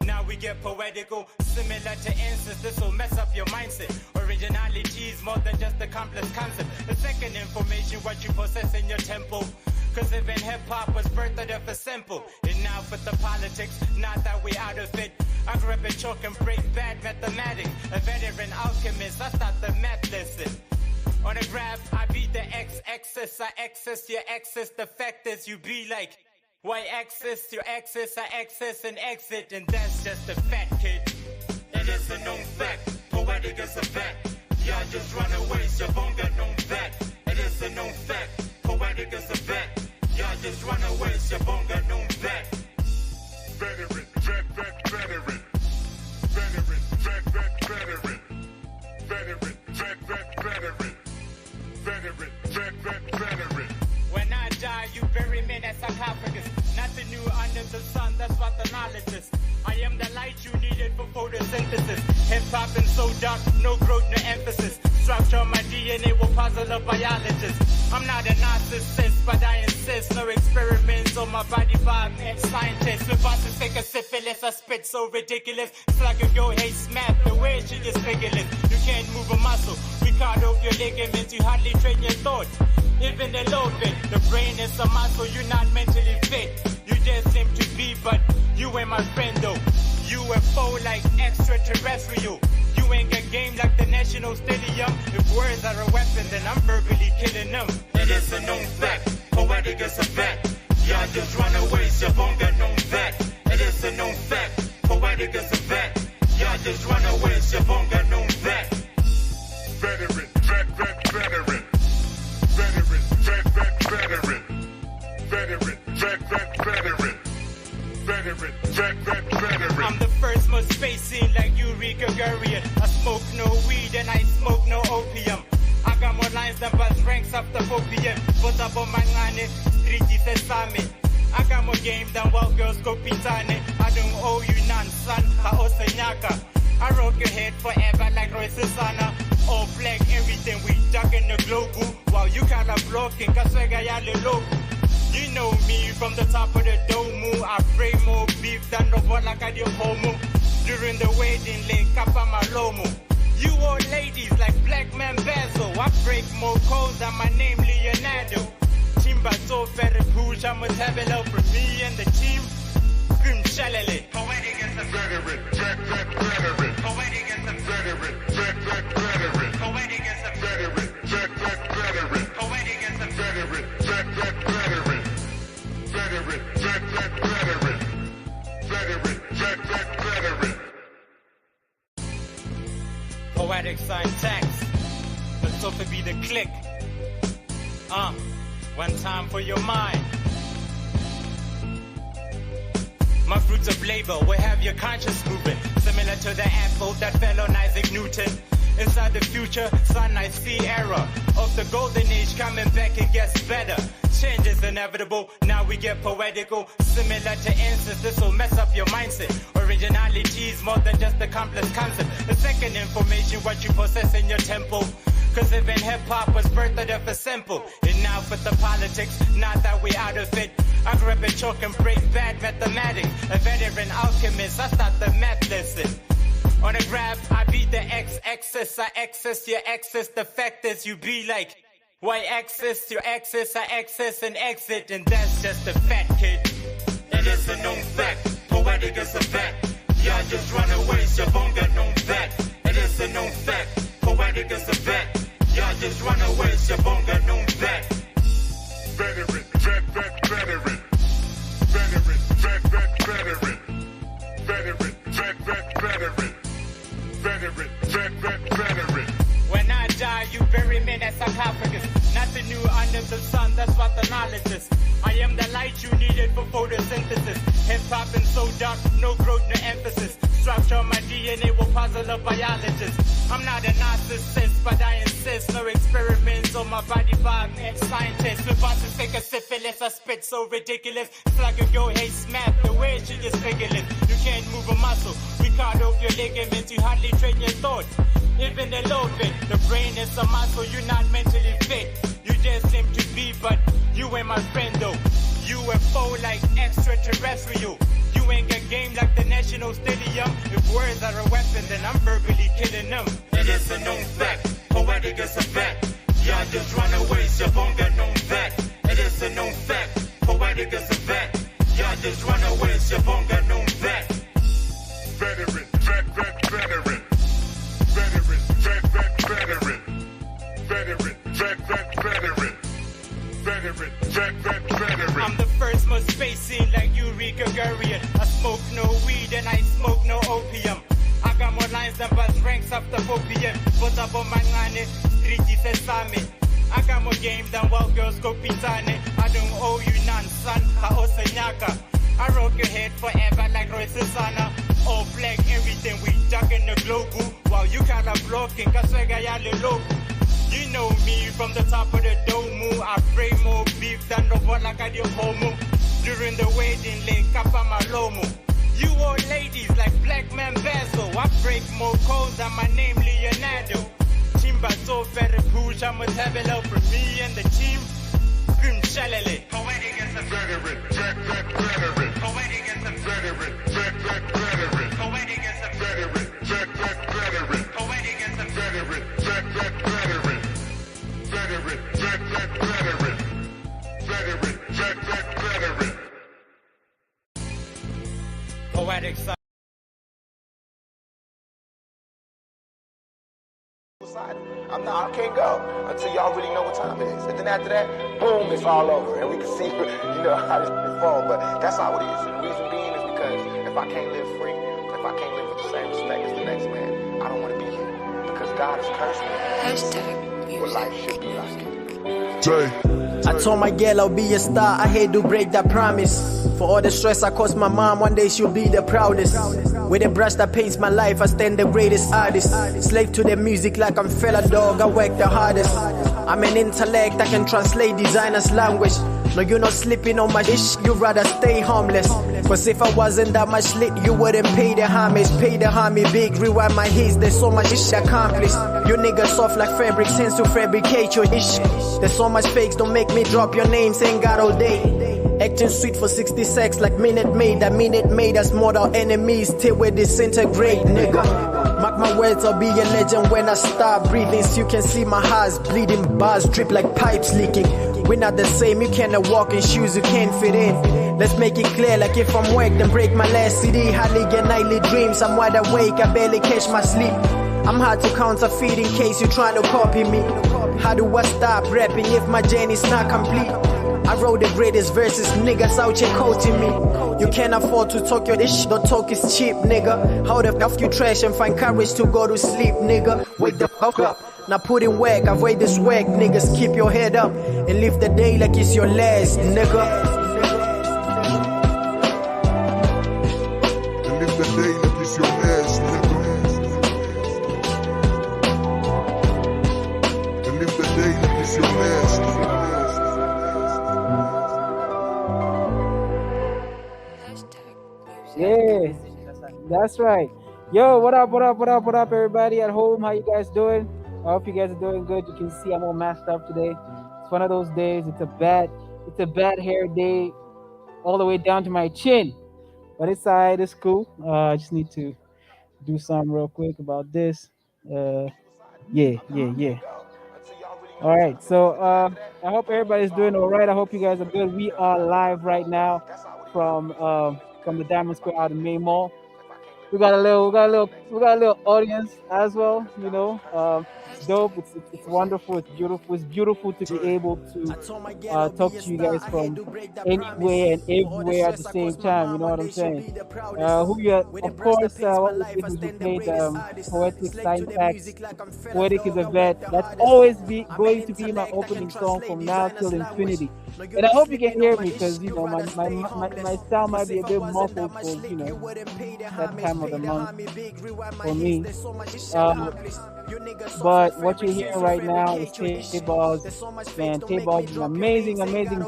now we get poetical. Similar to incense, this will mess up your mindset. Originality is more than just a complex concept. The second information, what you possess in your temple. Cause even hip-hop was birthed out of a simple. And now for the politics, not that we out of it. I grew up in chalk and break bad mathematics. A veteran alchemist, I start the math lesson. On a graph, I beat the x-axis, I access your axis. The fact is you be like y-axis, your axis, I access and exit. And that's just a fact, kid. It is a known fact, poetic as a fact. Y'all just run away, your bone got known fact. It is a known fact, poetic as a fact. Y'all just run away, your bone got known fact. Veteran, veteran. Veteran, veteran. Veteran, veteran. Veteran. When I die, you bury me in a sarcophagus. Nothing new under the sun, that's what the knowledge is. I am the light you needed for photosynthesis. Hip-hop and so dark, no growth, no emphasis. Structure my DNA will puzzle a biologist. I'm not a narcissist, but I insist. No experiments on my body by scientists. With bosses take a syphilis, I spit so ridiculous. It's like a girl hates math, the way she just figureless. You can't move a muscle, we cut off your ligaments. You hardly train your thought, even a little bit. The brain is a muscle, you're not mentally fit. You just seem to be, but you ain't my friend though. UFO like extraterrestrial. You ain't got game like the National Stadium. If words are a weapon, then I'm verbally killing them. It is a known fact, poetic as a fact. Y'all just run away, your bone got known fact. It is a known fact, poetic as a fact. Y'all just run away, your bone got known fact. Veteran, veteran. Veteran, veteran. Veteran. I'm the first most spacing like Yuri Gagarin. I smoke no weed and I smoke no opium. I got more lines than bus ranks after 4 p.m. But up on my line, street sesame. I got more game than wild girls go pitane. I don't owe you none, son. I also nyaka. I rock your head forever like Roy Cesana. All black, everything we duck in the global. While you kinda blocking, kaswega yale low. You know me from the top of the dome. I pray more beef than the one like I do homo. During the wedding, link up on my lomo. You all ladies like Black Man Basil. I break more codes than my name Leonardo. Timba so very push, I must have it out for me and the team. Grim Shalale. Poetic as a veteran. Veteran. Poetic as a veteran. Veteran. Poetic as a veteran. Veteran. Poetic as a veteran. Veteran. Veteran. Poetic syntax. Let's hope to be the click. One time for your mind. My fruits of labor will have your conscience moving. Similar to the apple that fell on Isaac Newton. Inside the future, son, I see error of the golden age coming back, it gets better. Change is inevitable, now we get poetical. Similar to incense, this will mess up your mindset. Originality is more than just a complex concept. The second information, what you possess in your temple. Cause even hip-hop was birthed out of a simple. And now for the politics, not that we out of it. I grew up in chalk and break bad mathematics. A veteran alchemist, I start the math lesson. On a graph, I beat the x-axis, I access your axis. The fact is you be like y-axis, your axis, I access and exit. And that's just a fact, kid. It is a known fact, poetic as a fact. Y'all just run away, your bone got known fact. It is a known fact, poetic as a fact. Y'all just run away, your bone got known fact. Veteran, veteran. Veteran, veteran. Veteran. When I die, you bury me in a sarcophagus. Nothing new under the sun, that's what the knowledge is. I am the light you needed for photosynthesis. Hip-hop and so dark, no growth, no emphasis. Structure my DNA will puzzle a biologist. I'm not a narcissist, but I insist. No experiments on my body by scientists. With bosses take a syphilis, I spit so ridiculous. It's like a girl hates math, the way she just figureless. You can't move a muscle, we cut off your ligaments. You hardly train your thought, even a little bit. The brain is a muscle, you're not mentally fit. You just seem to be, but you ain't my friend though. UFO like extraterrestrial. You ain't got game like the National Stadium. If words are a weapon, then I'm verbally killing them. It is a known fact, poetic as a fact. Y'all just run away, your phone got known fact. It is a known fact, poetic as a fact. Y'all just run away, your phone got known fact. Veteran, veteran. Veteran, veteran. Veteran, veteran. Veteran. I'm the first most spacing like Eureka Gurian. I smoke no weed and I smoke no opium. I got more lines than bus ranks after opium. Put up on my line, street sesame. I got more game than wild girls go pitane. I don't owe you none, son. I also nyaka. I rock your head forever like Roy Susana. All black, everything we duck in the global. While you kinda blocking, cause I got low. You know me from the top of the dome. I pray more beef than the one like I do homo. During the wedding, lay kapa malomo. You old ladies like Black Man Basil. I break more codes than my name Leonardo. Timba so very push, I must have a love for me and the team. Grim Shalale. Poetic as a Veteran, veteran. Poetic as a Veteran, veteran. Poetic as a Veteran, veteran. Poetic as a Veteran, veteran. Veteran, veteran. Veteran, veteran. poetic son. I can't go until y'all really know what time it is. And then after that, boom, it's all over. And we can see, how this fall. But that's how it is. And the reason being is because if I can't live free, if I can't live with the same respect as the next man, I don't want to be here. Because God has cursed me. What life should be like. I told my girl I'll be a star, I hate to break that promise. For all the stress I caused my mom, one day she'll be the proudest. With a brush that paints my life, I stand the greatest artist. Slave to the music like I'm fella dog, I work the hardest. I'm an intellect, I can translate designers' language. No, you're not slipping on my dish, you'd rather stay harmless. Cause if I wasn't that much lit, you wouldn't pay the homage. Pay the homage, big, rewind my hits, there's so much ish accomplished. You niggas soft like fabric, sense to fabricate your ish. There's so much fakes, don't make me drop your names, ain't got all day. Acting sweet for 60 seconds like Minute Maid. That Minute Maid us mortal enemies till we disintegrate, nigga. Mark my words, I'll be a legend when I start breathing. So you can see my heart's bleeding, bars drip like pipes leaking. We're not the same, you cannot walk in shoes you can't fit in. Let's make it clear, like if I'm whack, then break my last CD. Hardly get nightly dreams, I'm wide awake, I barely catch my sleep. I'm hard to counterfeit in case you're trying to copy me. How do I stop rapping if my journey's not complete? I wrote the greatest verses, niggas out here quoting me. You can't afford to talk your ish, don't talk is cheap, nigga. How the f you trash and find courage to go to sleep, nigga. Wake the fuck up, now put in work, avoid this work, niggas. Keep your head up and live the day like it's your last, nigga. And live the day like it's your last, nigga. And live the day like it's your last, nigga. Yeah, that's right. Yo, what up, everybody at home? How you guys doing? I hope you guys are doing good. You can see I'm all masked up today. It's one of those days. It's a bad hair day, all the way down to my chin. But it's alright. It's cool. I just need to do something real quick about this. Yeah. All right. So I hope everybody's doing all right. I hope you guys are good. We are live right now from the Diamond Square out in Main Mall. We got a little audience as well, dope. It's wonderful. It's beautiful. It's beautiful to be able to talk to you guys from anywhere and everywhere at the same time. You know what I'm saying? Of course, what we played Poetic Syntax. Poetic is a vet. That's always going to be my opening song from now till infinity. And I hope you can hear me because my sound might be a bit muffled for that time of the month for me. But what you're hearing right now is Tay-Boz. Man, Tay-Boz is an amazing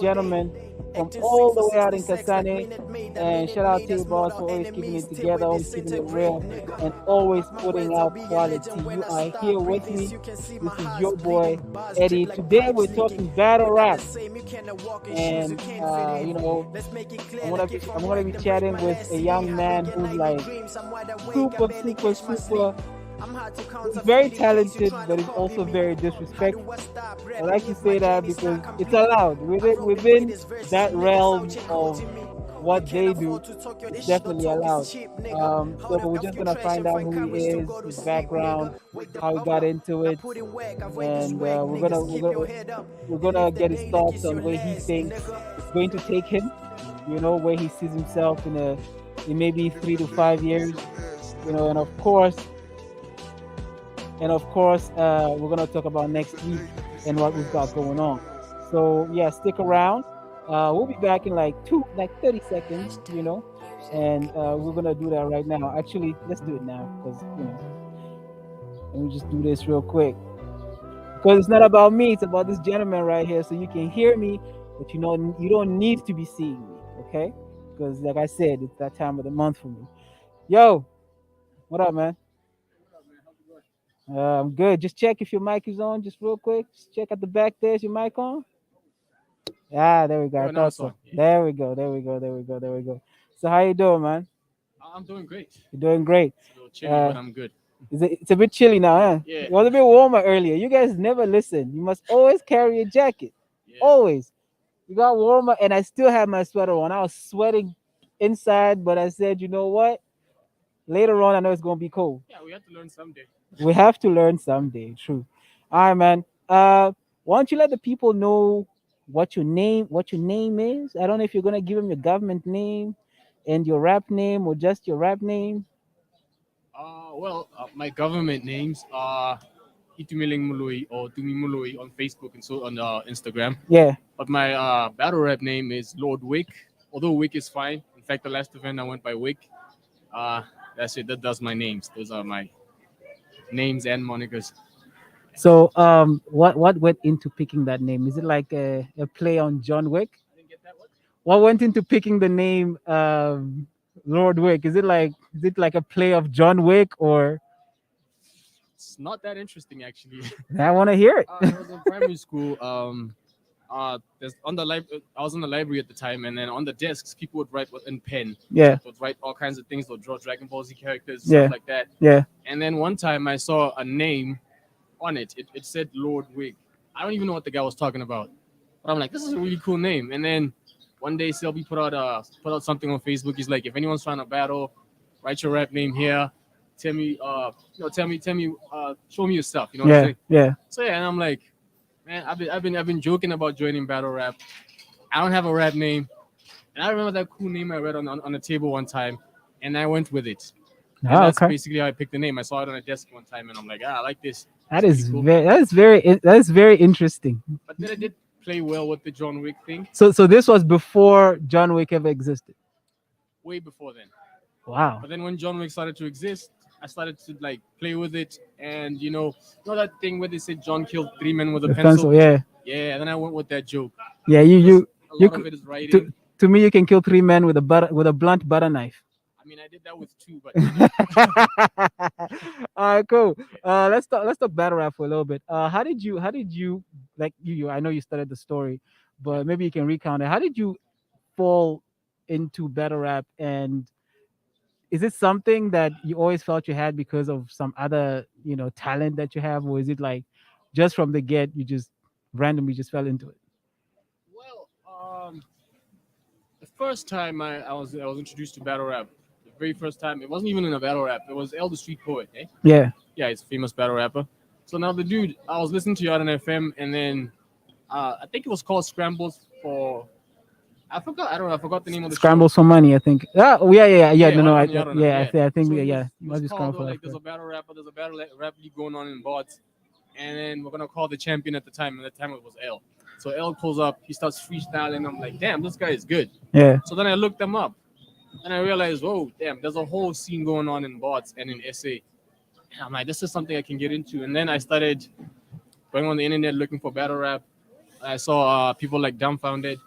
gentleman from all the way out in Kasane. And shout out Tay-Boz for always keeping it together, always keeping it real, and always putting out quality. You are here with me. This is your boy, Eddie. Today we're talking battle rap. And, you know, I'm gonna be chatting with a young man who's like super he's very talented, but he's also very disrespectful. I like to say that because it's allowed within that realm of what they do. It's definitely allowed. So we're just gonna find out who he is, his background, how he got into it, and we're gonna get his thoughts on where he thinks it's going to take him. You know, where he sees himself in maybe 3 to 5 years. You know, and of course, we're gonna talk about next week and what we've got going on. So yeah, stick around. We'll be back in like 30 seconds, you know, and we're gonna do that right now. Actually, let's do it now because let me just do this real quick. Because it's not about me; it's about this gentleman right here. So you can hear me, but you know you don't need to be seeing me, okay? Because like I said, it's that time of the month for me. Yo, what up, man? I'm good. Just check if your mic is on, just real quick. Just check at the back there. Is your mic on? Ah, there we go. I thought so. There we go. So how you doing, man? I'm doing great. You're doing great. It's a little chilly, but I'm good. It's a bit chilly now, huh? Yeah. It was a bit warmer earlier. You guys never listen. You must always carry a jacket. Yeah. Always. You got warmer, and I still have my sweater on. I was sweating inside, but I said, you know what? Later on, I know it's gonna be cold. Yeah, we have to learn someday. We have to learn someday. True. All right, man. Why don't you let the people know what your name is? I don't know if you're gonna give them your government name and your rap name or just your rap name. My government names are Itumiling Mului or Tumi Mului on Facebook and so on Instagram. Yeah. But my battle rap name is Lord Wick. Although Wick is fine. In fact, the last event I went by Wick. That's it. That's my names. Those are my names and monikers. So, what went into picking that name? Is it like a play on John Wick? I didn't get that one. What went into picking the name Lord Wick? Is it like a play of John Wick or? It's not that interesting, actually. I want to hear it. I was in primary school. There's I was in the library at the time, and then on the desks, people would write in pen. Yeah. Would write all kinds of things. They'll draw Dragon Ball Z characters, Yeah. stuff like that. Yeah. And then one time I saw a name on it. It said Lord Wig. I don't even know what the guy was talking about. But I'm like, this is a really cool name. And then one day Selby put out something on Facebook. He's like, if anyone's trying to battle, write your rap name here. Tell me, show me your stuff. You know what I'm saying? Yeah. So yeah, and I'm like, man, I've been joking about joining battle rap. I don't have a rap name. And I remember that cool name I read on the table one time, and I went with it. And that's basically how I picked the name. I saw it on a desk one time, and I'm like, I like this. That is very interesting. But then I did play well with the John Wick thing. So this was before John Wick ever existed. Way before then. Wow. But then when John Wick started to exist, I started to like play with it, and you know that thing where they said John killed 3 men with a pencil. Yeah. Yeah. Then I went with that joke. Yeah. A lot of it is writing. To me, you can kill 3 men with a blunt butter knife. I mean, I did that with 2, but all right, cool. Let's talk battle rap for a little bit. How did you like you? I know you started the story, but maybe you can recount it. How did you fall into battle rap, and is it something that you always felt you had because of some other talent that you have, or is it like just from the get you just randomly just fell into it? Well, the first time I was introduced to battle rap. Very first time, it wasn't even in a battle rap. It was El the Street Poet, eh? Yeah, he's a famous battle rapper. So now the dude, I was listening to Yarden FM, and then I think it was called Scrambles for. I forgot the name of the Scrambles for Money, I think. Yeah. No. I think So yeah. It was called, like, there's a battle rap league going on in Bots, and then we're gonna call the champion at the time, and at the time it was L. So L pulls up, he starts freestyling. I'm like, damn, this guy is good. Yeah. So then I looked them up. And I realized, whoa, damn, there's a whole scene going on in Bots and in SA. I'm like, this is something I can get into. And then I started going on the internet looking for battle rap. I saw people like Dumbfounded,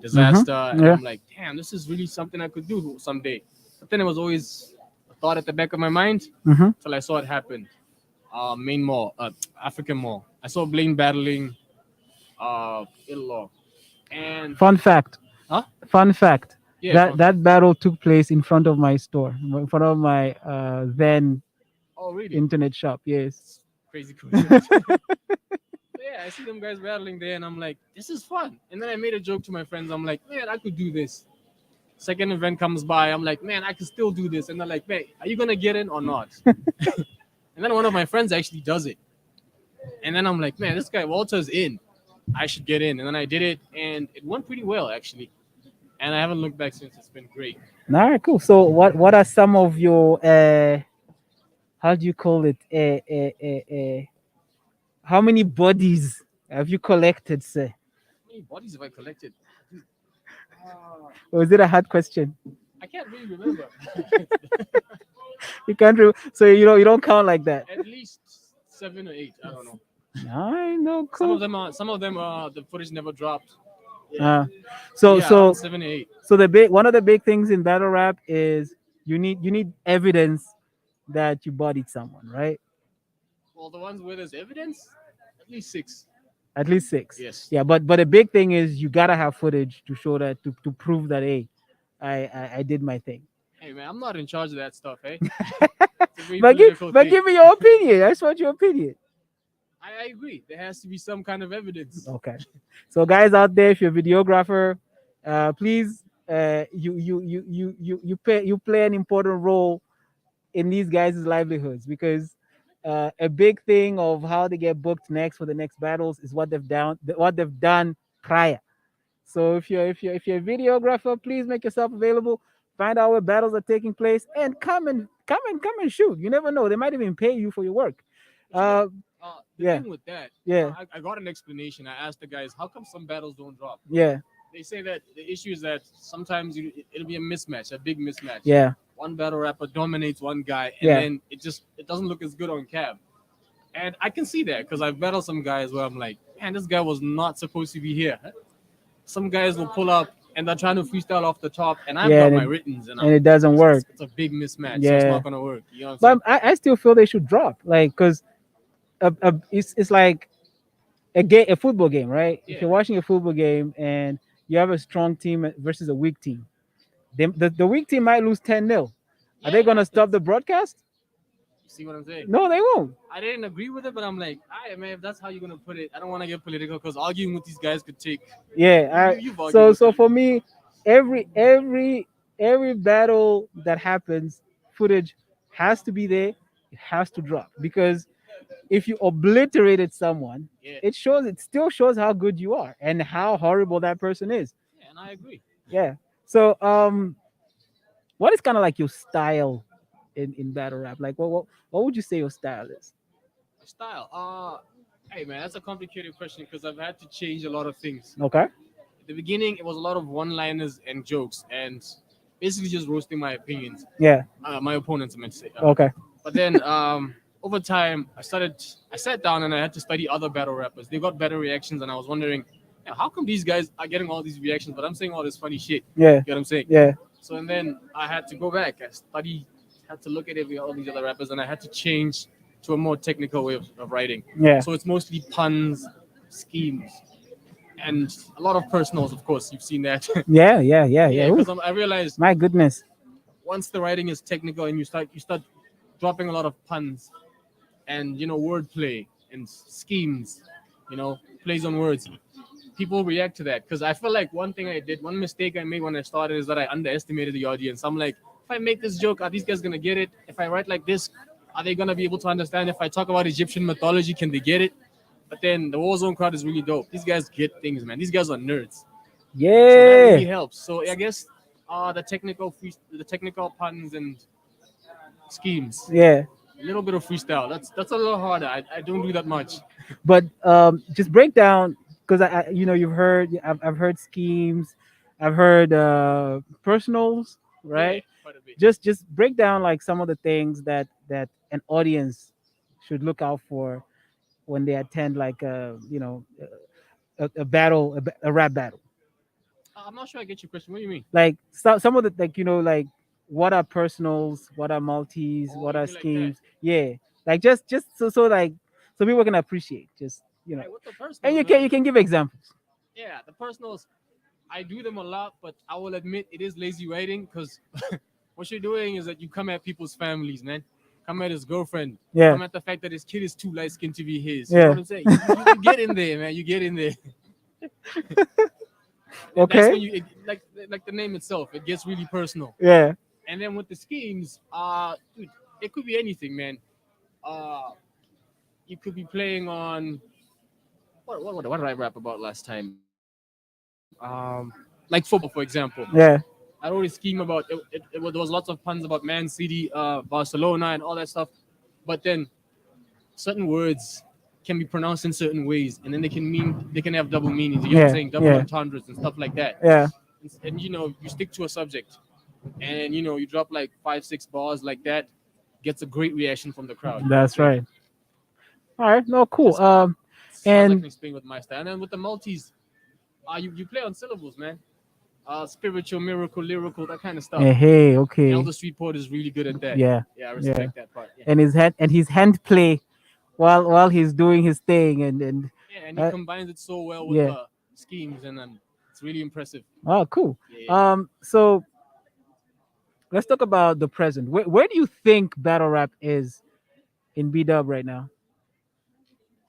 Disaster, and Yeah. I'm like, damn, this is really something I could do someday. But then it was always a thought at the back of my mind Mm-hmm. till I saw it happen. Main Mall, African Mall. I saw Blaine battling Ill Law. And Fun fact. Huh? Fun fact. Yeah, that fun that battle took place in front of my store, in front of my then oh really? internet shop. Yes. Crazy coincidence. Yeah, I see them guys battling there, and I'm like, this is fun. And then I made a joke to my friends. I'm like, man, I could do this. Second event comes by, I'm like, man, I can still do this. And they're like, man, are you gonna get in or not? And then one of my friends actually does it. And then I'm like, man, this guy Walter's in. I should get in. And then I did it, and it went pretty well actually. And I haven't looked back since. It's been great. All right, cool. So, what are some of your how do you call it? How many bodies have you collected, sir? How many bodies have I collected? Or is it a hard question? I can't really remember. You can't. So you don't count like that. At least 7 or 8. I don't know. I know. Some Cool. of them are. Some of them are. The footage never dropped. So Yeah, so around 7 or 8. so one of the big things in battle rap is you need evidence that you bodied someone, right? Well, the ones where there's evidence, at least 6. At least 6. Yes. Yeah, but the big thing is you gotta have footage to show that to prove that hey, I did my thing. Hey man, I'm not in charge of that stuff, eh? But give me your opinion. I just want your opinion. I agree. There has to be some kind of evidence. Okay. So guys out there, if you're a videographer, please you play an important role in these guys' livelihoods because a big thing of how they get booked next for the next battles is what they've done prior. So if you're a videographer, please make yourself available. Find out where battles are taking place and come and shoot. You never know; they might even pay you for your work. The Yeah. thing with that, Yeah. I got an explanation. I asked the guys, how come some battles don't drop? Yeah, They say that the issue is that sometimes it'll be a mismatch, a big mismatch. yeah, One battle rapper dominates one guy, and Yeah. then it doesn't look as good on cab. And I can see that because I've battled some guys where I'm like, man, this guy was not supposed to be here. Some guys will pull up and they're trying to freestyle off the top, and I've Yeah, got and my writtens, and and it doesn't work. It's a big mismatch. So it's Yeah. not gonna work. You know what I'm But I still feel they should drop, like, because it's like a football game, right? If Yeah. you're watching a football game and you have a strong team versus a weak team, the weak team might lose 10-0. Are they gonna stop the broadcast? See what I'm saying? No, they won't. I didn't agree with it, but I'm like, all right, man, if that's how you're gonna put it, I don't want to get political because arguing with these guys could take. Yeah. You've argued So with so them. for me, every battle that happens, footage has to be there. It has to drop because if you obliterated someone, Yeah. it still shows how good you are and how horrible that person is. Yeah, and I agree. Yeah. So what is kind of like your style in battle rap? Like what would you say your style is? Style. Hey man, that's a complicated question because I've had to change a lot of things. Okay. At the beginning, it was a lot of one-liners and jokes, and basically just roasting my opinions, Yeah. my opponents, I meant to say. Okay. But then over time, I sat down and I had to study other battle rappers. They got better reactions, and I was wondering, "Yeah, how come these guys are getting all these reactions, but I'm saying all this funny shit?" Yeah. You know what I'm saying? Yeah. So and then I had to go back. Had to look at all these other rappers, and I had to change to a more technical way of writing. Yeah. So it's mostly puns, schemes, and a lot of personals. Of course, you've seen that. Yeah. Ooh, Because I realized my goodness. once the writing is technical and you start dropping a lot of puns and wordplay and schemes, plays on words, people react to that. Because I feel like one mistake I made when I started is that I underestimated the audience. I'm like, if I make this joke, are these guys gonna get it? If I write like this, are they gonna be able to understand? If I talk about Egyptian mythology, can they get it? But then the Warzone crowd is really dope. These guys get things, man. These guys are nerds. So that really Yeah. helps. So I guess the technical puns and schemes, Yeah. a little bit of freestyle. That's a little harder. I don't do that much. But just break down because I've heard schemes, I've heard personals, right? Yeah, quite a bit. Just break down like some of the things that an audience should look out for when they attend like a battle, a rap battle? I'm not sure I get your question. What do you mean? Like some of the, like, like what are personals, what are multis, Oh, what you are mean like that? schemes? Yeah, like just so like so people can appreciate. Just Hey, with the and personals, you man. can give examples. Yeah, the personals. I do them a lot, but I will admit it is lazy writing because what you're doing is that you come at people's families, man. Come at his girlfriend. Yeah, Come at the fact that his kid is too light skinned to be his. You know yeah. what I'm saying? You get in there, man. You get in there. That's Okay. when like the name itself, it gets really personal. Yeah. And then with the schemes, dude, it could be anything, man. Uh, you could be playing on what did I rap about last time? Like football, for example. Yeah. I wrote a scheme about there was lots of puns about Man City, Barcelona, and all that stuff. But then certain words can be pronounced in certain ways, and then they can have double meanings. You know what I'm Yeah. saying? Double Yeah. entendres and stuff like that. Yeah. And you stick to a subject, and you drop like 5, 6 bars like that, gets a great reaction from the crowd. That's right. All right. No, cool. That's how I can And explain with my style. And then with the multis, you play on syllables, man. Spiritual, miracle, lyrical, that kind of stuff. hey, okay. Elder Street Poet is really good at that. Yeah. Yeah, I Yeah. respect that part. Yeah. And his hand play while he's doing his thing and Yeah, and he combines it so well with yeah. the schemes, and it's really impressive. Oh, cool. Yeah. So let's talk about the present. Where do you think battle rap is in B Dub right now?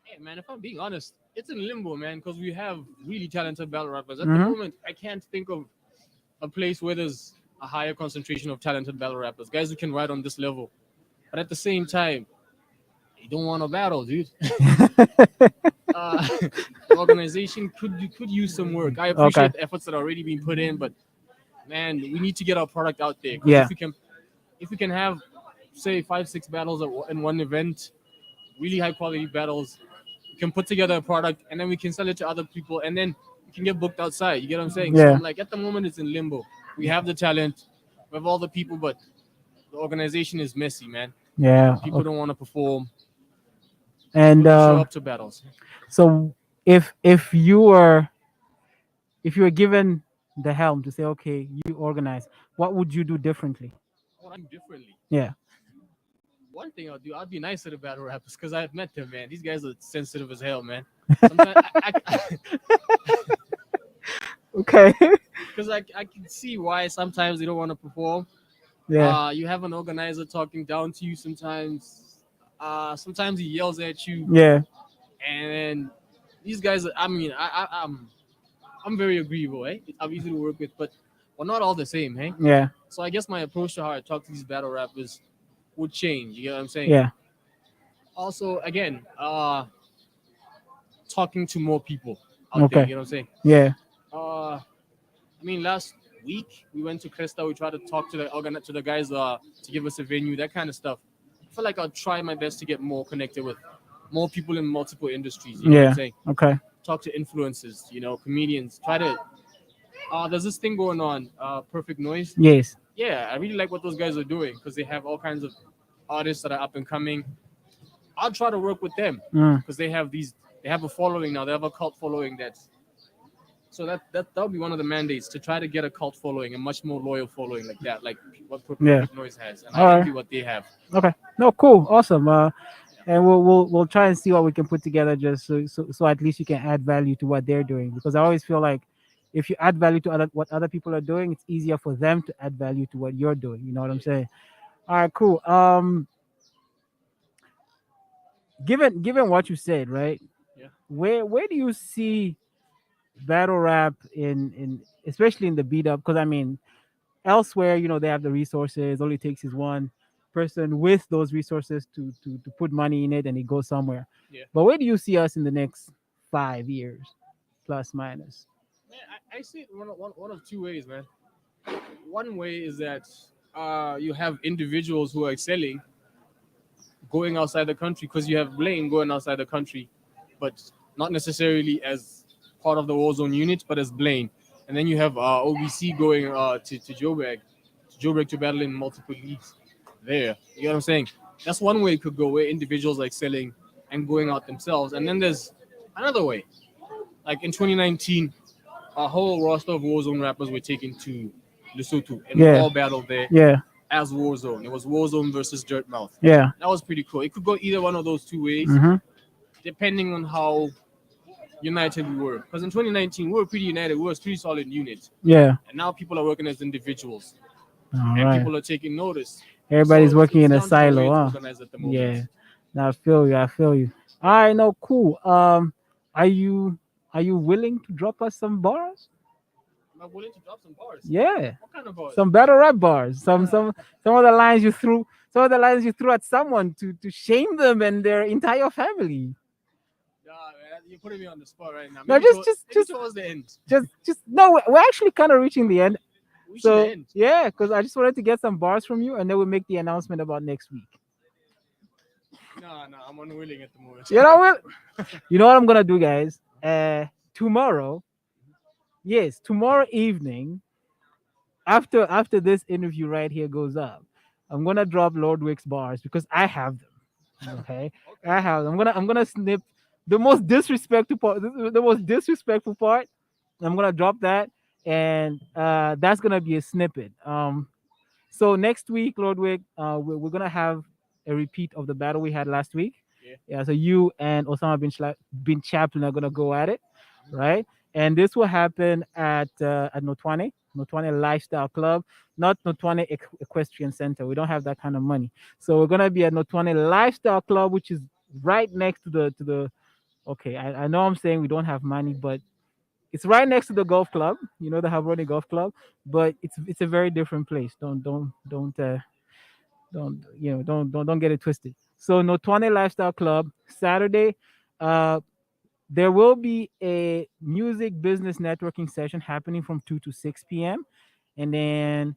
Hey, man, if I'm being honest, it's in limbo, man, because we have really talented battle rappers. At the Mhm. moment, I can't think of a place where there's a higher concentration of talented battle rappers, guys who can ride on this level. But at the same time, you don't want to battle, dude. The organization could use some work. I appreciate Okay. the efforts that are already being put in, but man, we need to get our product out there. 'Cause Yeah. if we can have say 5, 6 battles in one event, really high quality battles, we can put together a product and then we can sell it to other people and then we can get booked outside. You get what I'm saying? So Yeah. I'm like, at the moment it's in limbo. We have the talent, we have all the people, but the organization is messy, man. Yeah. People don't want to perform. And People don't show up to battles. so if you were given the helm to say, okay, you organize, what would you do differently? What I do differently. Yeah. One thing I'll do, I'll be nice to the battle rappers because I've met them, man. These guys are sensitive as hell, man. Sometimes Okay. because I can see why sometimes they don't want to perform. Yeah. You have an organizer talking down to you sometimes. Sometimes he yells at you, Yeah. and these guys. I mean, I'm very agreeable, eh? I'm easy to work with, but we're not all the same, hey. Yeah. So I guess my approach to how I talk to these battle rappers would change. You get what I'm saying? Yeah. Also, again, talking to more people out Okay. there. You know what I'm saying? Yeah. I mean, last week we went to Cresta. We tried to talk to the guys to give us a venue, that kind of stuff. I feel like I'll try my best to get more connected with more people in multiple industries. You know what Yeah. I'm saying? Okay. Talk to influencers, comedians. Try to. There's this thing going on, Perfect Noise. Yes. Yeah, I really like what those guys are doing because they have all kinds of artists that are up and coming. I'll try to work with them Mm. because they have a following now. They have a cult following so that'll be one of the mandates to try to get a cult following, a much more loyal following like that, like what Perfect Yeah. Noise has, and All I right. envy what they have. Okay. No, cool. Awesome. And we'll try and see what we can put together just so at least you can add value to what they're doing, because I always feel like if you add value to what other people are doing, it's easier for them to add value to what you're doing. You know what I'm saying? All right, cool. Given what you said, right? Yeah. Where do you see battle rap in especially in the beat up? Because I mean, elsewhere, they have the resources. All it takes is one person with those resources to put money in it, and it goes somewhere. Yeah. But where do you see us in the next 5 years, plus minus? Man, I see it one of two ways, man. One way is that you have individuals who are excelling going outside the country because you have Blaine going outside the country, but not necessarily as part of the Warzone unit, but as Blaine. And then you have OBC going to Joburg to battle in multiple leagues there. You know what I'm saying? That's one way it could go, where individuals like selling and going out themselves. And then there's another way. Like in 2019, a whole roster of Warzone rappers were taken to Lesotho and we all battled there as Warzone. It was Warzone versus Dirtmouth. Yeah. That was pretty cool. It could go either one of those two ways, depending on how united we were. Because in 2019, we were pretty united. We were a pretty solid unit. Yeah. And now people are working as individuals. All and right. people are taking notice. Everybody's working in a down to the way silo, it's huh? organized at the moment. Yeah. Now I feel you. All right, no, cool. Are you willing to drop us some bars? Am I willing to drop some bars? Yeah. What kind of bars? Some battle rap bars. Some of the lines you threw. Some of the lines you threw at someone to shame them and their entire family. Nah, man, you're putting me on the spot right now. No, Maybe just towards the end. Just no. We're actually kind of reaching the end. We So should end. yeah, because I just wanted to get some bars from you, and then we'll make the announcement about next week. Nah, I'm unwilling at the moment. You know what? You know what I'm gonna do, guys? Tomorrow evening, after this interview right here goes up, I'm gonna drop Lord Wick's bars because I have them. Okay, I have them. I'm gonna snip the most disrespectful part. The most disrespectful part. I'm gonna drop that, and that's gonna be a snippet. So next week, Lord Wick, we're gonna have a repeat of the battle we had last week. Yeah. So you and Osama bin Chaplin are gonna go at it, right? And this will happen at Notwane Lifestyle Club, not Notwane Equestrian Center. We don't have that kind of money, so we're gonna be at Notwane Lifestyle Club, which is right next to the. Okay, I know I'm saying we don't have money, but it's right next to the golf club. You know, the Havroni Golf Club, but it's a very different place. Don't get it twisted. So Notwane Lifestyle Club, Saturday, there will be a music business networking session happening from 2 to 6 p.m. And then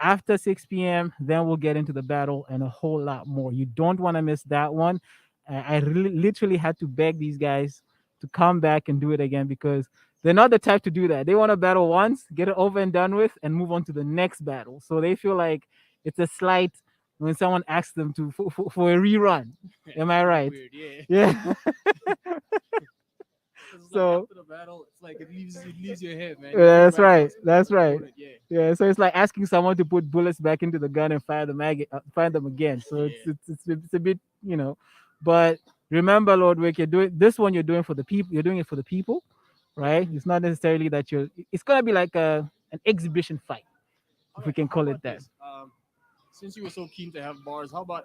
after 6 p.m., then we'll get into the battle and a whole lot more. You don't want to miss that one. I literally had to beg these guys to come back and do it again because they're not the type to do that. They want to battle once, get it over and done with, and move on to the next battle. So they feel like it's a slight when someone asks them to for a rerun. Am I right? Weird, Yeah. So after the battle, it's like it leaves your head, man. That's right. That's right. Yeah. Yeah. So it's like asking someone to put bullets back into the gun and fire them again. So it's a bit, you know. But remember, Lord Wick, you're doing for the people. You're doing it for the people, right? It's not necessarily that it's gonna be like an exhibition fight, if we can call it that. Since you were so keen to have bars, how about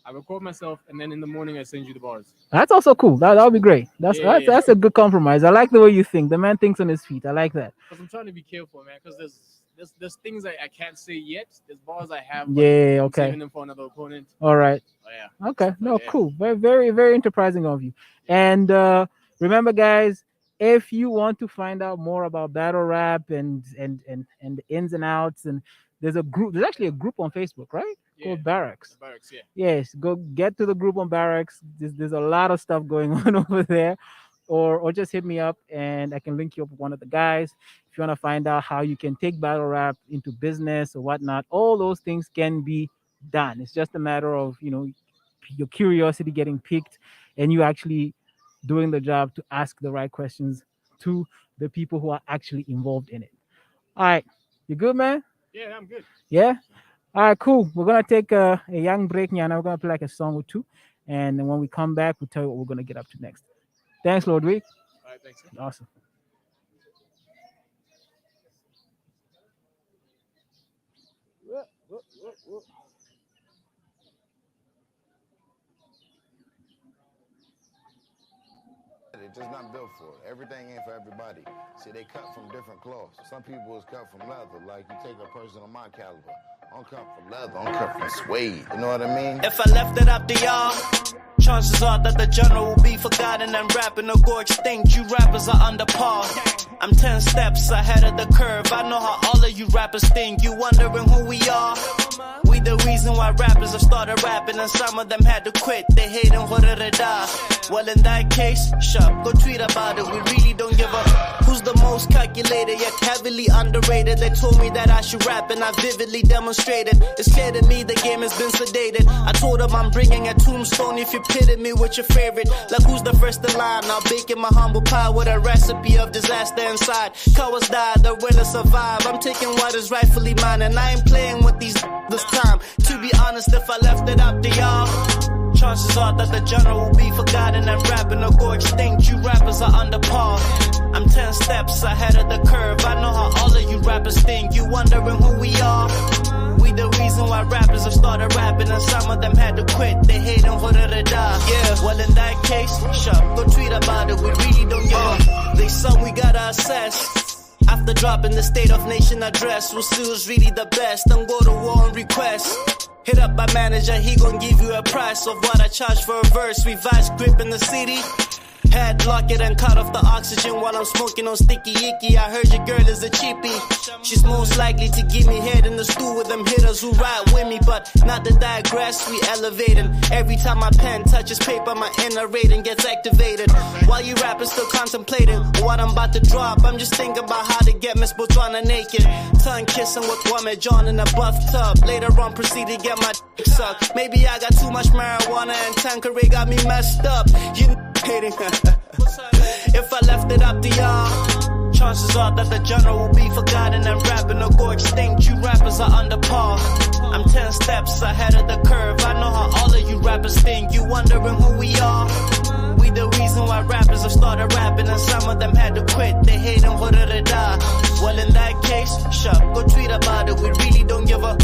I record myself and then in the morning I send you the bars? That's also cool. That would be great. That's a good compromise. I like the way you think. The man thinks on his feet. I like that. Because I'm trying to be careful, man. Because there's things I can't say yet. There's bars I have. Yeah. I'm Okay. saving them for another opponent. All right. Oh, yeah. Okay. No. Yeah. Cool. Very, very, very enterprising of you. And remember, guys, if you want to find out more about battle rap and the ins and outs, and there's actually a group on Facebook, right? Called Barracks. Barracks, yeah. Yes, go get to the group on Barracks. There's a lot of stuff going on over there. Or just hit me up and I can link you up with one of the guys. If you want to find out how you can take battle rap into business or whatnot, all those things can be done. It's just a matter of, your curiosity getting piqued and you actually doing the job to ask the right questions to the people who are actually involved in it. All right. You good, man? Yeah, I'm good. Yeah? All right, cool. We're going to take a young break now. We're going to play like a song or two. And then when we come back, we'll tell you what we're going to get up to next. Thanks, Lord Wick. All right, thanks. Awesome. It's just not built for it. Everything ain't for everybody. See, they cut from different cloths. Some people is cut from leather. Like, you take a person of my caliber. I'm cut from leather. I'm cut from suede. You know what I mean? If I left it up to y'all, chances are that the journal will be forgotten and rapping or go extinct. You rappers are under par. I'm 10 steps ahead of the curve. I know how all of you rappers think. You wondering who we are? We the reason why rappers have started rapping, and some of them had to quit. They hate and what did die? Well, in that case, sharp, go tweet about it. We really don't give up. Who's the most calculated yet heavily underrated? They told me that I should rap, and I vividly demonstrated. It's clear to me the game has been sedated. I told them I'm bringing a tombstone if you pitted me with your favorite. Like who's the first in line? I'll bake in my humble pie with a recipe of disaster inside. Cowards die, the winners survive. I'm taking what is rightfully mine, and I ain't playing with these this time. To be honest, if I left it up to y'all, chances are that the genre will be forgotten and rapping will go extinct. You rappers are under par. I'm 10 steps ahead of the curve. I know how all of you rappers think. You wondering who we are? We the reason why rappers have started rapping, and some of them had to quit. They hate and what did die? Yeah, well in that case, sharp, go tweet about it. We really don't give up. They some we gotta assess. After dropping the State of Nation address, we'll see who's really the best. Don't go to war and request. Hit up my manager, he gon' give you a price of what I charge for a verse. Revised grip in the city. Head lock it and cut off the oxygen while I'm smoking on sticky icky. I heard your girl is a cheapie. She's most likely to give me head in the stool with them hitters who ride with me. But not to digress, we elevating. Every time my pen touches paper, my inner rating gets activated. While you rappers still contemplating what I'm about to drop, I'm just thinking about how to get Miss Botswana naked. Tongue kissing with Kwame John in a buff tub. Later on proceed to get my dick sucked. Maybe I got too much marijuana and Tanqueray got me messed up. You hating. If I left it up to y'all, chances are that the genre will be forgotten and rapping will go extinct. You rappers are under par. I'm 10 steps ahead of the curve. I know how all of you rappers think. You wondering who we are? We the reason why rappers have started rapping, and some of them had to quit. They hate and what did they die? Well, in that case, sharp, go tweet about it. We really don't give a.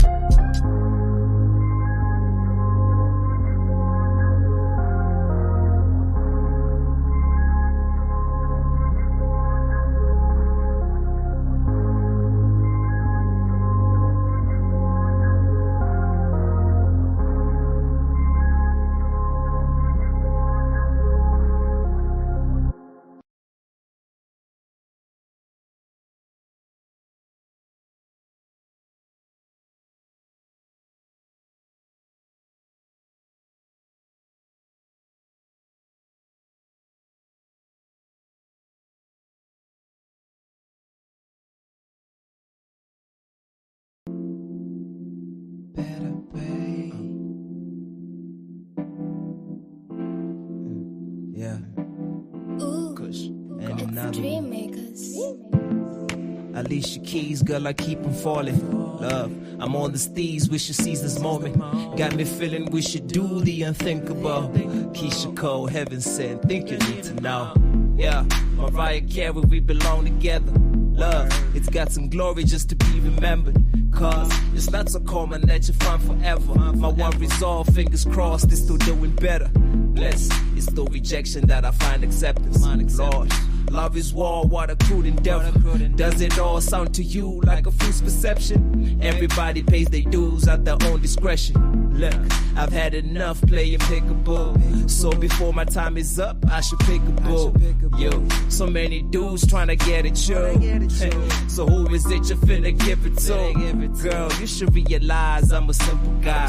Alicia Keys, girl, I keep on falling. Love, I'm on the steez, we should seize this moment. Got me feeling we should do the unthinkable. Keisha Cole, heaven sent, think you need to know. Yeah, Mariah Carey, we belong together. Love, it's got some glory just to be remembered. Cause it's not so common that you find forever. My one resolve, fingers crossed, is still doing better. Blessed, it's the rejection that I find acceptance. Lord, love is war, what a crude endeavor. Does it all sound to you like a fool's perception? Everybody pays their dues at their own discretion. Look, I've had enough playing pickaboo. So before my time is up, I should pick a boo. Yo, so many dudes trying to get at you. So who is it you finna give it to? Girl, you should realize I'm a simple guy.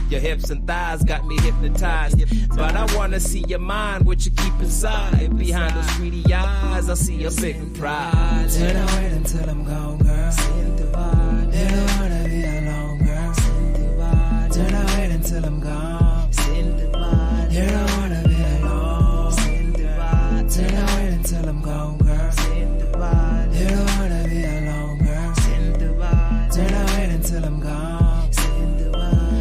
Your hips and thighs got me hypnotized. But I wanna see your mind, what you keep inside. Behind those pretty eyes, I see a big pride. Till I wait until I'm gone, girl. You don't wanna be alone, girl. Till I wait until I'm gone. You don't wanna be alone. Till I wait until I'm gone, girl. You don't wanna be alone, girl. Till I wait until I'm gone.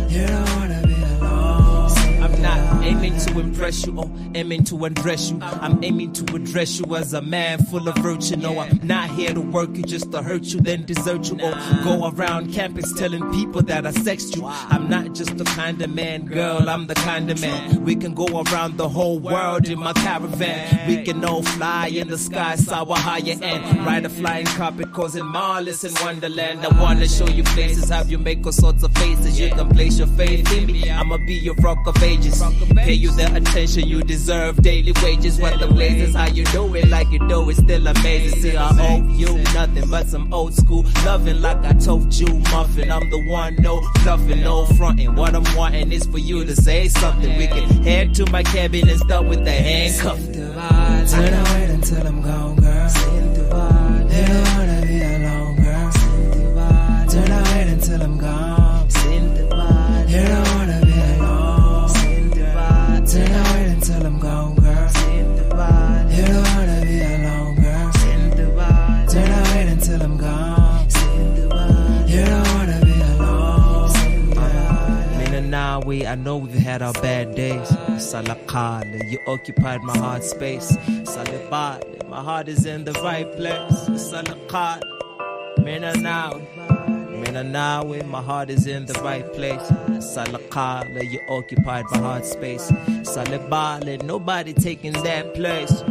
You don't wanna be alone. I'm not aiming to impress you or aiming to undress you. I'm aiming to address you as a man full of virtue. No, I'm not here to work you just to hurt you, then desert you, or go around campus telling people that I sexed you. I'm not just the kind of man, girl, I'm the kind of man. We can go around the whole world in my caravan. We can all fly in the sky, sour higher end. Ride a flying carpet causing Marlis in Wonderland. I wanna show you places, have you make all sorts of faces. You can place your faith in me, I'ma be your rock of ages. Pay you the attention attention you deserve. Daily wages, what the blazes, how you do it like you do it, still amazing. See, I owe you nothing but some old school loving, like I told you, muffin. I'm the one, no bluffing, no fronting. What I'm wanting is for you to say something. We can head to my cabin and start with the handcuff. Turn away until I'm gone, girl. They don't wanna be alone, girl. Turn away until I'm gone. They don't wanna be alone. Turn away until I'm gone, girl. They don't wanna be alone, girl. Turn away until I'm gone. They don't wanna be alone. Minawi, I know we've had our bad days. Salakala, you occupied my heart space. Salibad, my heart is in the right place. Salakala, Minanawi, my heart is in the right place. Salakala, you occupied my heart space. Salibad, nobody taking that place.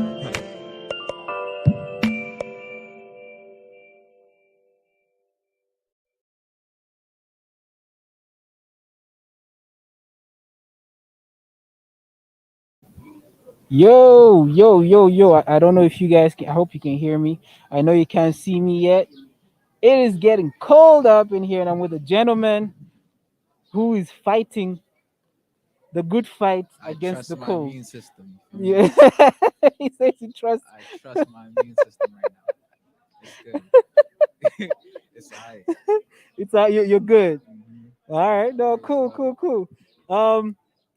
Yo, yo, yo, yo. I don't know if you guys can, I hope you can hear me. I know you can't see me yet. It is getting cold up in here, and I'm with a gentleman who is fighting the good fight against the cold. Immune system. Yeah. He says he trusts. I trust my immune system right now. It's good. It's alright. It's you're good. All right, no, cool.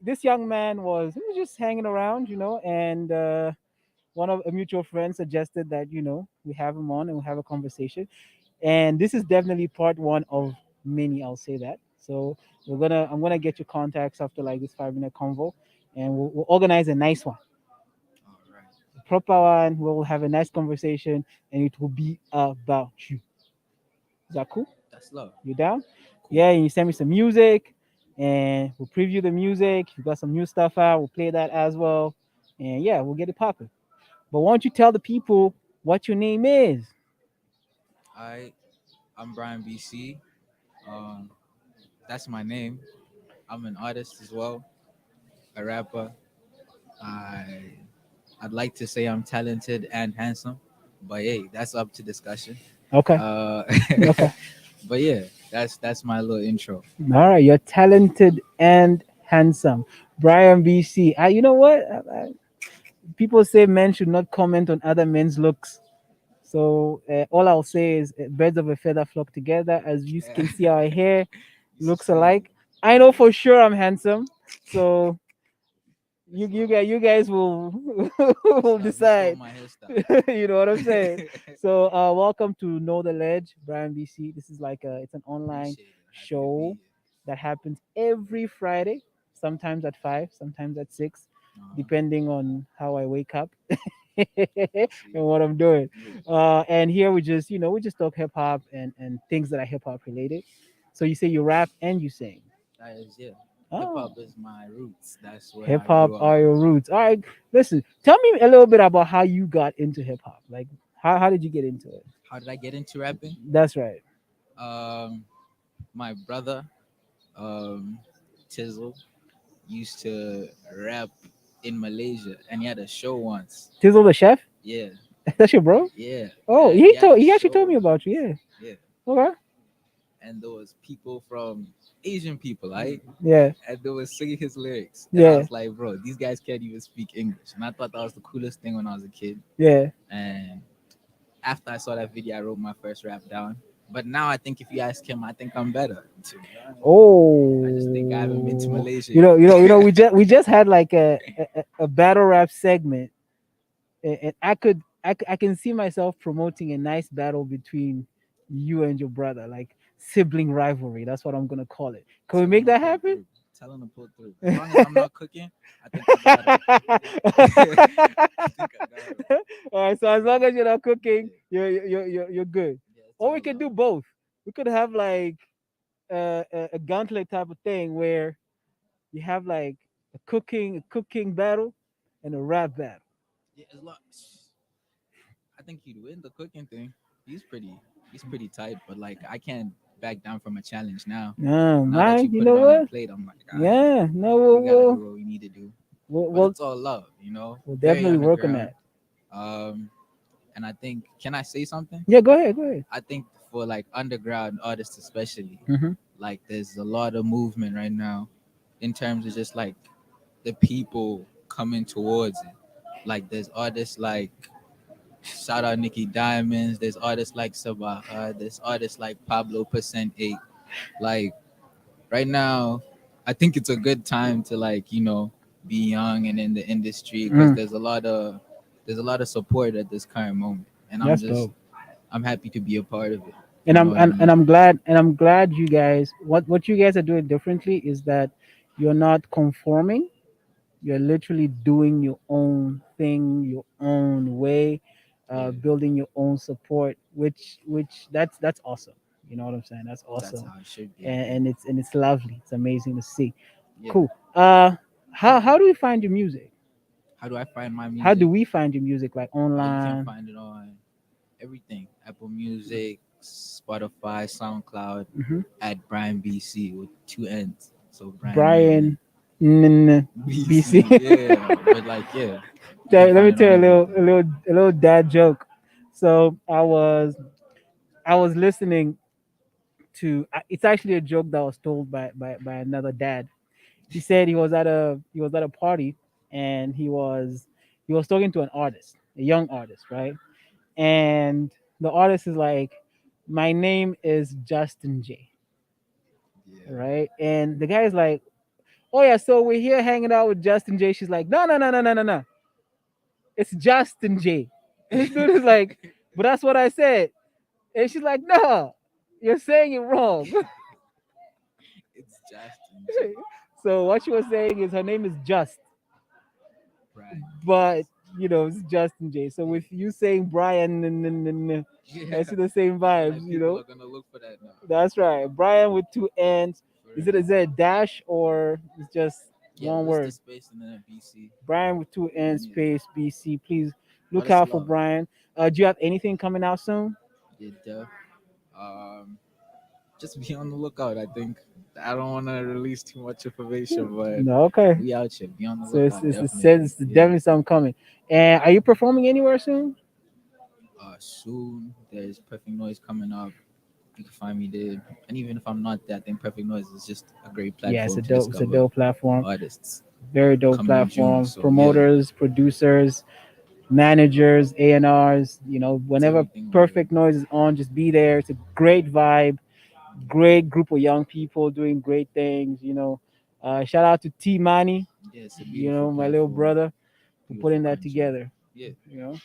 This young man he was just hanging around, and one of a mutual friend suggested that we have him on and we have a conversation, and this is definitely part one of many. I'll say that. So I'm gonna get your contacts after like this 5-minute convo, and we'll organize a nice one, a proper one. We'll have a nice conversation, and it will be about you. Is that cool? That's love. You down? Yeah, and you send me some music and we'll preview the music. If you got some new stuff out, we'll play that as well. And yeah, we'll get it popping. But why don't you tell the people what your name is? I'm Brian BC. That's my name. I'm an artist as well, a rapper. I'd like to say I'm talented and handsome, but hey, that's up to discussion. Okay. Okay. But yeah, that's my little intro. All right, you're talented and handsome. Brian BC. You know what? People say men should not comment on other men's looks. So all I'll say is birds of a feather flock together. As you can see, our hair looks alike. I know for sure I'm handsome. So you guys will will decide. You know what I'm saying? So welcome to Know the Ledge, Brian BC. This is like it's an online show that happens every Friday, sometimes at 5, sometimes at 6, depending on how I wake up and what I'm doing. And here we just talk hip hop and things that are hip hop related. So you say you rap and you sing. That is, yeah. Oh. Hip hop is my roots. That's where Hip I hop grew up. are your roots. All right, listen. Tell me a little bit about how you got into hip hop. Like, how did you get into it? How did I get into rapping? That's right. My brother, Tizzle, used to rap in Malaysia, and he had a show once. Tizzle the chef. Yeah. That's your bro. Yeah. Oh, And he had a actually told show. me about you. Yeah. Yeah. Okay. And there was people from Asian people, right? Yeah. And they were singing his lyrics. And Yeah. I was like, bro, these guys can't even speak English. And I thought that was the coolest thing when I was a kid. Yeah. And after I saw that video, I wrote my first rap down. But now I think if you ask him, I think I'm better. Oh. I just think I haven't been to Malaysia. We just had like a battle rap segment, and I can see myself promoting a nice battle between you and your brother, like sibling rivalry. That's what I'm gonna call it. Can we make that happen? Tell him to pull through. As long as I'm not cooking, I think I got it. All right. So as long as you're not cooking, you're good. Or we could do both. We could have like a gauntlet type of thing where you have like a cooking battle and a rap battle. Yeah, I think he'd win the cooking thing. He's pretty tight, but like I can't back down from a challenge now. No, Now that man. You put know it on the what? plate, I'm like, Yeah. No. we gotta do what we need to do. But it's all love, you know. We'll Very definitely work on underground. that. And I think, can I say something? Yeah, go ahead. I think for like underground artists especially, Mhm. like there's a lot of movement right now in terms of just like the people coming towards it. Like there's artists like, shout out Nicky Diamonds, there's artists like Sabaha, there's artists like Pablo Percent 8. Like right now, I think it's a good time to like, you know, be young and in the industry because there's a lot of support at this current moment. And That's dope. I'm happy to be a part of it. And You I'm know what I mean? and I'm glad you guys what you guys are doing differently is that you're not conforming. You're literally doing your own thing, your own way, building your own support, which that's awesome. You know what I'm saying? That's That's awesome. how it should be. And it's lovely. It's amazing to see. Yeah. Cool. How do we find your music? How do I find my music? How do we find your music? Like You online? can find it on everything: Apple Music, Spotify, SoundCloud. Mhm. At Brian BC with 2 N's. So Brian BC. Yeah, but like yeah. Let me tell you a little dad joke. So I was listening to. It's actually a joke that was told by another dad. He said he was at a party and he was talking to an artist, a young artist, right? And the artist is like, "My name is Justin J." Right? And the guy's like, "Oh yeah, so we're here hanging out with Justin J." She's like, "No. It's Justin J." And this dude is like, "But that's what I said." And she's like, "No, you're saying it wrong." It's Justin. So what she was saying is her name is Just, Right. but you know it's Justin J. So with you saying Brian, I see the same vibes. You know, People are gonna look for that now. that's right. Brian with 2 N's. Is it a dash or it's just one what's word? the space and then a BC. Brian with 2 N's space BC. Please look Let us out for know. Brian. Do you have anything coming out soon? Yeah, duh. Just be on the lookout. I think I don't want to release too much information, but No, okay. we out here. Be on the So lookout. it's definitely something coming. And are you performing anywhere soon? Soon there's Perfect Noise coming up. You can find me there, and even if I'm not there, I think Perfect Noise is just a great platform. Yeah, it's a to dope discover platform. artists. Very dope Coming in June, platform. so, Promoters, producers, managers, A&Rs. You know, whenever Perfect Noise is on, just be there. It's a great vibe, great group of young people doing great things. You know, shout out to T Mani. Yeah, it's a You know, my little brother, for putting that together. Yeah. You know.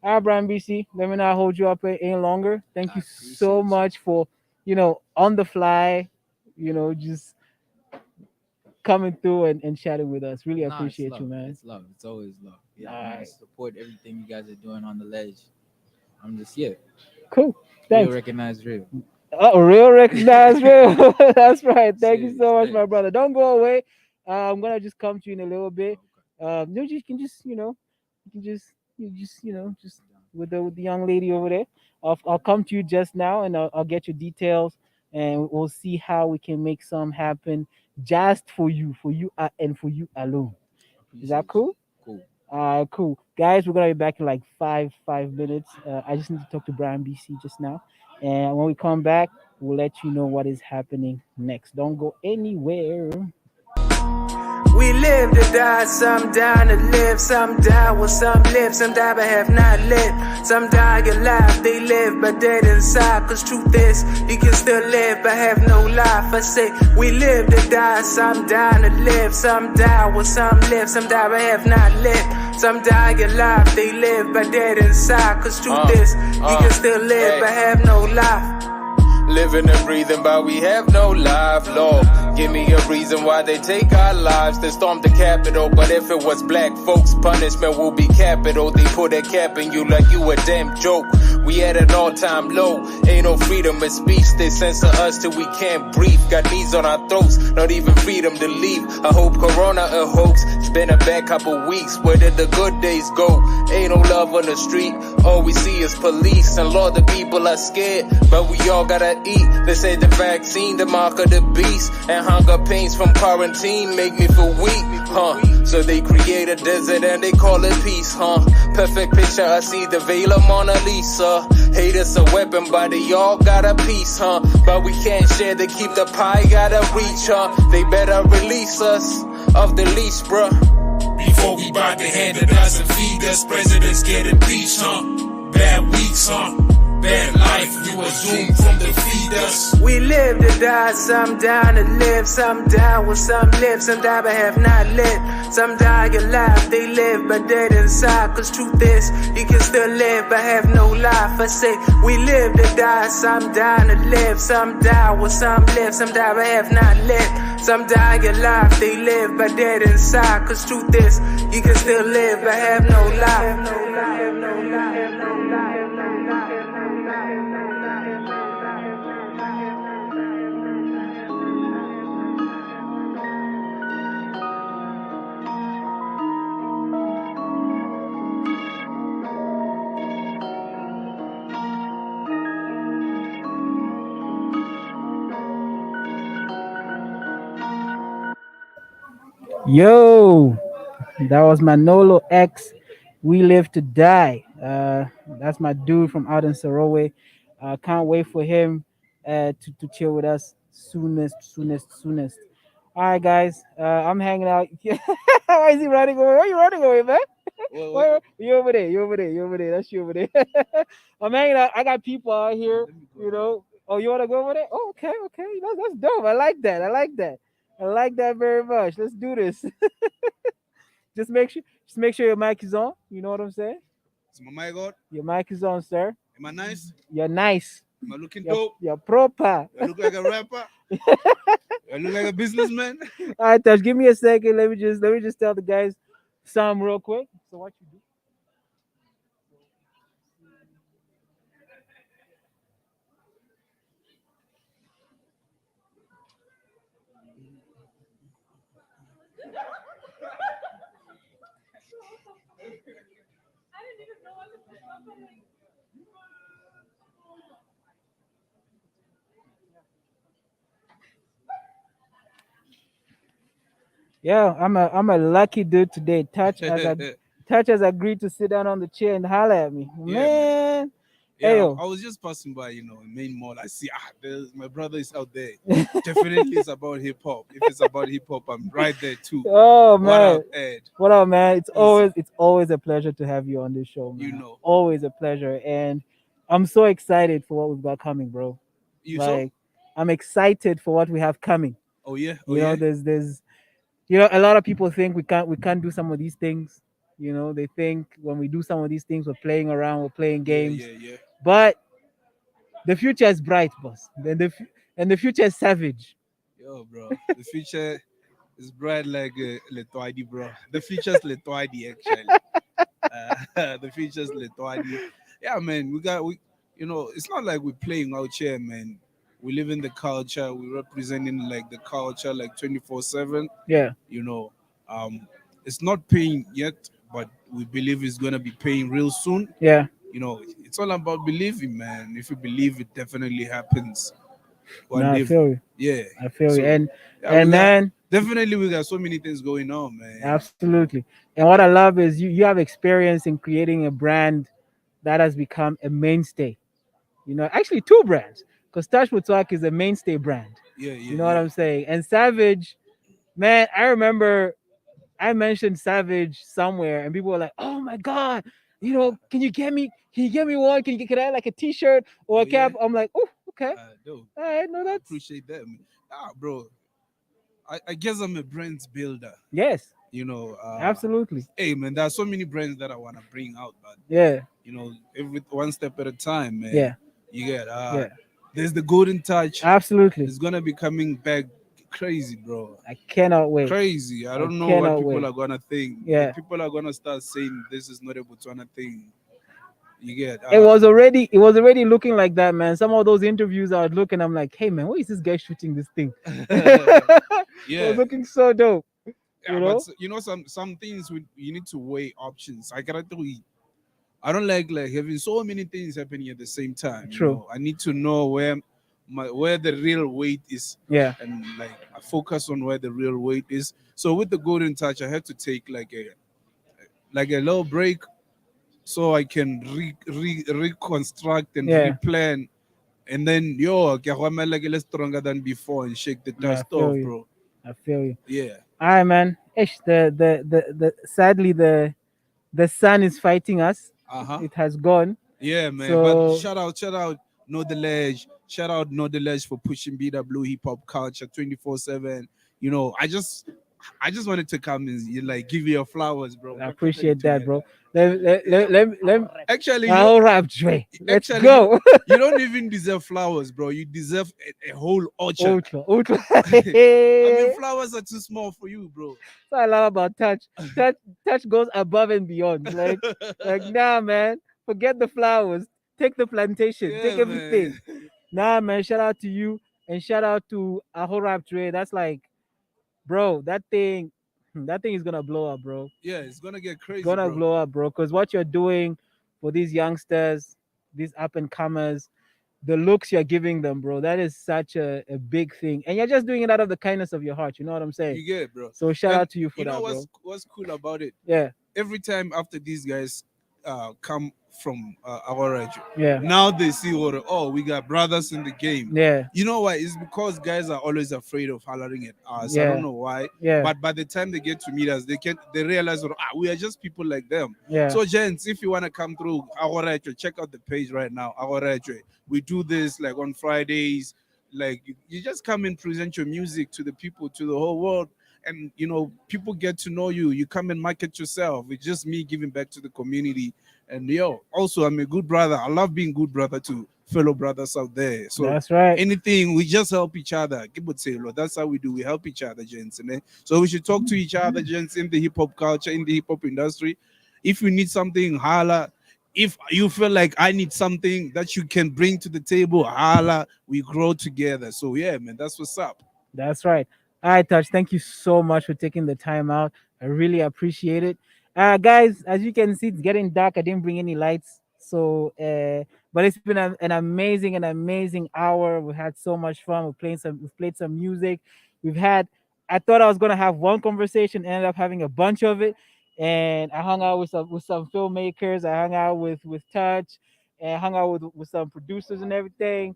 All right, Brian BC. Let me not hold you up any longer. Thank you so much for, you know, on the fly, you know, just coming through and chatting with us. Really Nah, appreciate it's you, love. man. It's love. It's always love. Yeah, All I right. support everything you guys are doing on the ledge. I'm just Cool. Thanks. Real recognized real. Oh, real recognized real. That's right. Thank you so much, my brother. Don't go away. I'm gonna just come to you in a little bit. You can just with the young lady over there. I'll come to you just now and I'll get your details and we'll see how we can make some happen just for you and for you alone. Is that cool? Cool. Cool. Guys, we're gonna be back in like five minutes. I just need to talk to Brian BC just now. And when we come back, we'll let you know what is happening next. Don't go anywhere. We live to die, some die to live, some die with some live, some die but have not lived. Some die alive, they live but dead inside. Cause truth is, you can still live but have no life. I say, we live to die, some die to live, some die with some live, some die but have not lived. Some die alive, they live but dead inside. Cause truth is, you can still live but have no life. Living and breathing, but we have no life, Lord. Give me a reason why they take our lives. They stormed the Capitol, but if it was black folks, punishment will be capital. They put a cap in you like you a damn joke. We at an all-time low, ain't no freedom of speech. They censor us till we can't breathe. Got knees on our throats, not even freedom to leave. I hope Corona a hoax. It's been a bad couple weeks. Where did the good days go? Ain't no love on the street. All we see is police and law, the people are scared, but we all gotta eat. They say the vaccine, the mark of the beast, and hunger pains from quarantine make me feel weak, so they create a desert and they call it peace, perfect picture, I see the veil of Mona Lisa. Hate is a weapon, but they all got a piece, but we can't share, they keep the pie, gotta reach, they better release us off the leash, bruh. Before we bout to hand it us and feed us, presidents get impeached, bad weeks, bad life, we was doomed from the feed us. We live to die, some down to live, some die with some live, some die but have not lived. Some die alive, they live but dead inside. Cause truth is, you can still live but have no life. I say, we live to die, some down to live, some die with some live, some die but have not lived. Some die alive, they live but dead inside. Cause truth is, you can still live but have no life. Yo, that was Manolo X. We Live to Die. That's my dude from out in Sarowe. Can't wait for him to chill with us soonest. All right, guys. I'm hanging out. Why is he running away? Where are you running away, man? You over there. You over there. That's you over there. I'm hanging out. I got people out here, you know. Oh, you want to go over there? Oh, okay. That's dope. I like that. I like that very much. Let's do this. just make sure your mic is on. You know what I'm saying? Is my mic on? Your mic is on, sir. Am I nice? You're nice. Am I looking dope? You're proper. I look like a rapper. I look like a businessman. All right, Touch. Give me a second. Let me just tell the guys some real quick. So what you do? Yeah, I'm a lucky dude today. Touch has agreed to sit down on the chair and holler at me. Man. Yeah, Ayo. I was just passing by, main mall. I see, my brother is out there. Definitely it's about hip hop. If it's about hip hop, I'm right there too. Oh man, What up, Ed? What up, man? It's always a pleasure to have you on this show, man. Always a pleasure, and I'm so excited for what we've got coming, bro. I'm excited for what we have coming. Oh yeah, there's a lot of people think we can't do some of these things. They think when we do some of these things, we're playing around, we're playing games. Yeah. But the future is bright, boss. And the future is savage. Yo, bro. The future is bright like Letoidi, bro. The future is Letoidi, actually. The future is Letoidi. Yeah, man. It's not like we're playing out here, man. We live in the culture. We're representing like the culture, like 24/7. Yeah. It's not paying yet, but we believe it's gonna be paying real soon. Yeah. It's all about believing, man. If you believe, it definitely happens. I feel you. Yeah. I feel you. And man, definitely we got so many things going on, man. Absolutely. And what I love is you have experience in creating a brand that has become a mainstay. Actually two brands. Because Touch Would Talk is a mainstay brand. Yeah. You know what I'm saying? And Savage, man, I remember I mentioned Savage somewhere and people were like, oh my God, can you get me one? Can I like a t-shirt or a cap? I'm like, oh, okay. All right, no, that's appreciate that, man. Bro. I guess I'm a brands builder. Yes. Absolutely. Hey man, there are so many brands that I want to bring out, but every one step at a time, man. Yeah. You get there's the Golden Touch. Absolutely. It's gonna be coming back crazy, bro. I cannot wait. Crazy. I don't know what people are gonna think. Yeah. People are gonna start saying this is not a Botswana thing. You get it was already looking like that, man. Some of those interviews I would look and I'm like, hey man, where is this guy shooting this thing? Yeah. It was looking so dope. Yeah, but some things you need to weigh options. I gotta do it. I don't like having so many things happening at the same time. True. You know? I need to know where the real weight is. Yeah. And like I focus on where the real weight is. So with the Golden Touch, I had to take like a little break so I can reconstruct and Yeah. replan. And then like less stronger than before and shake the Yeah, I dust feel off, you. bro. I feel you. Yeah. All right, man. Ish, the sadly the sun is fighting us. Uh-huh. It has gone. Yeah, man. So But shout out Know the Ledge. Shout out Know the Ledge for pushing BW hip hop culture 24/7. You know, I just wanted to come and like give you your flowers, bro. I appreciate that, bro. Let Actually, I'll rap, Dre. Let's actually, go. You don't even deserve flowers, bro. You deserve a whole orchard. Ultra. I mean, flowers are too small for you, bro. That's what I love about touch. Touch goes above and beyond. Like nah, man. Forget the flowers. Take the plantation. Take Yeah, everything. Nah, man. Shout out to you and shout out to Ahorap Dre. That's like, bro. That thing is gonna blow up, bro. Yeah, it's gonna get crazy, Gonna bro. blow up, bro. Because what you're doing for these youngsters, these up and comers, the looks you're giving them, bro, that is such a big thing. And you're just doing it out of the kindness of your heart. You know what I'm saying? You get it, bro. So shout And out to you for you that, know bro. what's cool about it? Yeah. Every time after these guys come from our region, Yeah. now they see we got brothers in the game. Yeah. You know why? It's because guys are always afraid of hollering at us. I Yeah. don't know why. Yeah. But by the time they get to meet us, they realize we are just people like them. Yeah. So gents, if you want to come through Agoracho, check out the page right now. Agoracho. We do this like on Fridays. Like you just come and present your music to the people, to the whole world. And you know, people get to know you. You come and market yourself. It's just me giving back to the community. And also I'm a good brother. I love being good brother to fellow brothers out there. So That's right. anything, we just help each other. That's how we do. We help each other, gents. So we should talk to each other, gents, in the hip hop culture, in the hip hop industry. If you need something, holla. If you feel like I need something that you can bring to the table, holla. We grow together. So yeah, man, that's what's up. That's right. All right, Touch. Thank you so much for taking the time out. I really appreciate it. Guys, as you can see, it's getting dark. I didn't bring any lights. So, but it's been an amazing hour. We had so much fun. We've played some music. I thought I was gonna have one conversation, ended up having a bunch of it. And I hung out with some filmmakers. I hung out with Touch, and hung out with some producers and everything.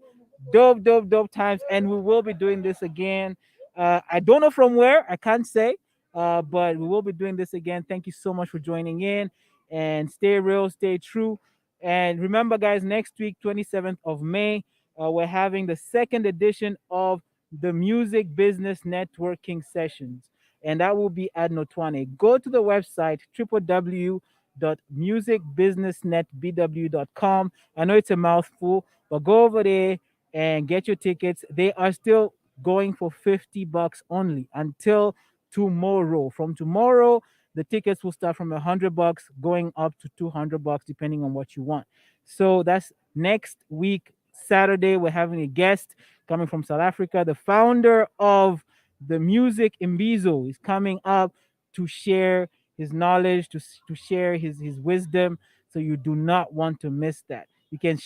Dope times. And we will be doing this again. I don't know from where. I can't say. But we will be doing this again. Thank you so much for joining in, and stay real, stay true. And remember, guys, next week, 27th of May, we're having the second edition of the Music Business Networking Sessions, and that will be at Notwane. Go to the website www.musicbusinessnetbw.com. I know it's a mouthful, but go over there and get your tickets. They are still going for $50 only until tomorrow. From tomorrow, the tickets will start from $100 going up to $200 depending on what you want. So that's next week, Saturday. We're having a guest coming from South Africa. The founder of the Music Imbizo is coming up to share his knowledge, to share his wisdom. So you do not want to miss that. You can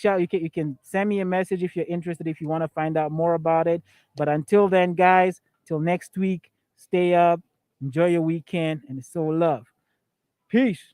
send me a message if you're interested, if you want to find out more about it. But until then, guys, till next week, stay up, enjoy your weekend, and it's so love. Peace.